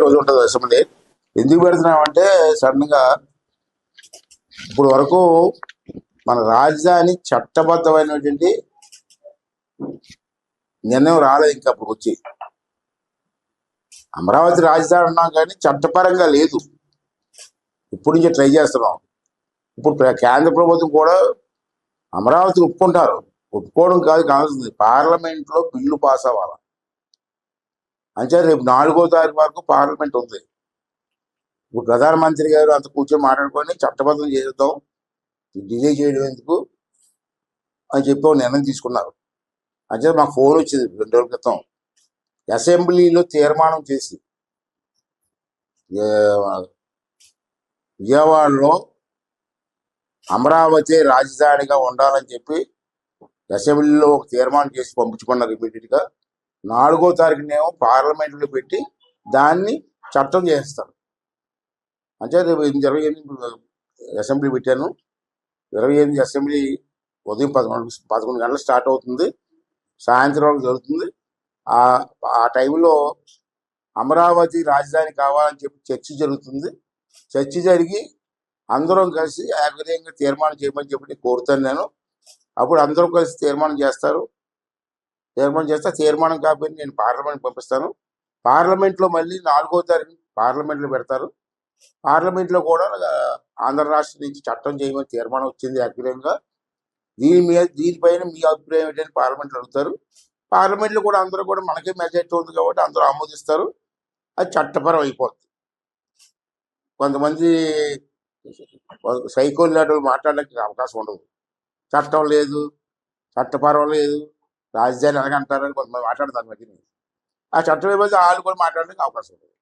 రోజు ఉంటుంది అసెంబ్లీ. ఎందుకు పెడుతున్నామంటే సడన్ గా ఇప్పుడు వరకు మన రాజధాని చట్టబద్ధమైనటువంటి నిర్ణయం రాలేదు. ఇంకా అప్పుడు వచ్చి అమరావతి రాజధాని అన్నాం కానీ చట్టపరంగా లేదు. ఇప్పుడు నుంచి ట్రై చేస్తున్నాం. ఇప్పుడు కేంద్ర ప్రభుత్వం కూడా అమరావతి ఒప్పుకుంటారు. ఒప్పుకోవడం కాదు కావాల్సింది పార్లమెంట్ లో బిల్లు పాస్ అవ్వాలి. అంటే రేపు 4వ తారీఖు వరకు పార్లమెంట్ ఉంది. ఇప్పుడు ప్రధానమంత్రి గారు అంత కూర్చొని మాట్లాడుకొని చట్టబద్ధం చేద్దాం, డిలే చేయడం ఎందుకు అని చెప్పి ఒక నిర్ణయం తీసుకున్నారు. అంటే మాకు ఫోన్ వచ్చింది 2 రోజుల క్రితం. అసెంబ్లీలో తీర్మానం చేసి విజయవాడలో అమరావతి రాజధానిగా ఉండాలని చెప్పి అసెంబ్లీలో ఒక తీర్మానం చేసి పంపించుకున్నారు. ఇమీడియట్ గా 4వ తారీఖునేమో పార్లమెంట్ లో పెట్టి దాన్ని చట్టం చేస్తారు. అంటే రేపు 28 అసెంబ్లీ పెట్టాను. 28 అసెంబ్లీ ఉదయం 11 గంటలు స్టార్ట్ అవుతుంది, సాయంత్రం వరకు జరుగుతుంది. ఆ టైంలో అమరావతి రాజధాని కావాలని చెప్పి చర్చ జరుగుతుంది. చర్చ జరిగి అందరం కలిసి ఏకగ్రీయంగా తీర్మానం చేయమని చెప్పి కోరుతాను నేను. అప్పుడు అందరం కలిసి తీర్మానం చేస్తారు. తీర్మానం చేస్తే తీర్మానం కాపీని నేను పార్లమెంట్ పంపిస్తాను. పార్లమెంట్ లో మళ్ళీ 4వ తారీఖు పార్లమెంట్ లో పెడతారు. పార్లమెంట్ లో కూడా ఆంధ్ర రాష్ట్రం నుంచి చట్టం చేయమని తీర్మానం వచ్చింది ఏకగ్రీయంగా. దీనిపైన మీ అభిప్రాయం ఏంటని పార్లమెంట్ లో అడుగుతారు. పార్లమెంట్ లో కూడా అందరూ కూడా మనకే మెజారిటీ ఉంది కాబట్టి అందరూ ఆమోదిస్తారు. అది చట్టపరం అయిపోతుంది. కొంతమంది సైకోల్ లాంటి మాట్లాడడానికి అవకాశం ఉండదు. చట్టం లేదు, చట్టపరం లేదు, రాజధాని ఎలాగంటారని కొంతమంది మాట్లాడతారు మధ్యన. ఆ చట్టం ఏమైతే వాళ్ళు కూడా మాట్లాడడానికి అవకాశం ఉండదు.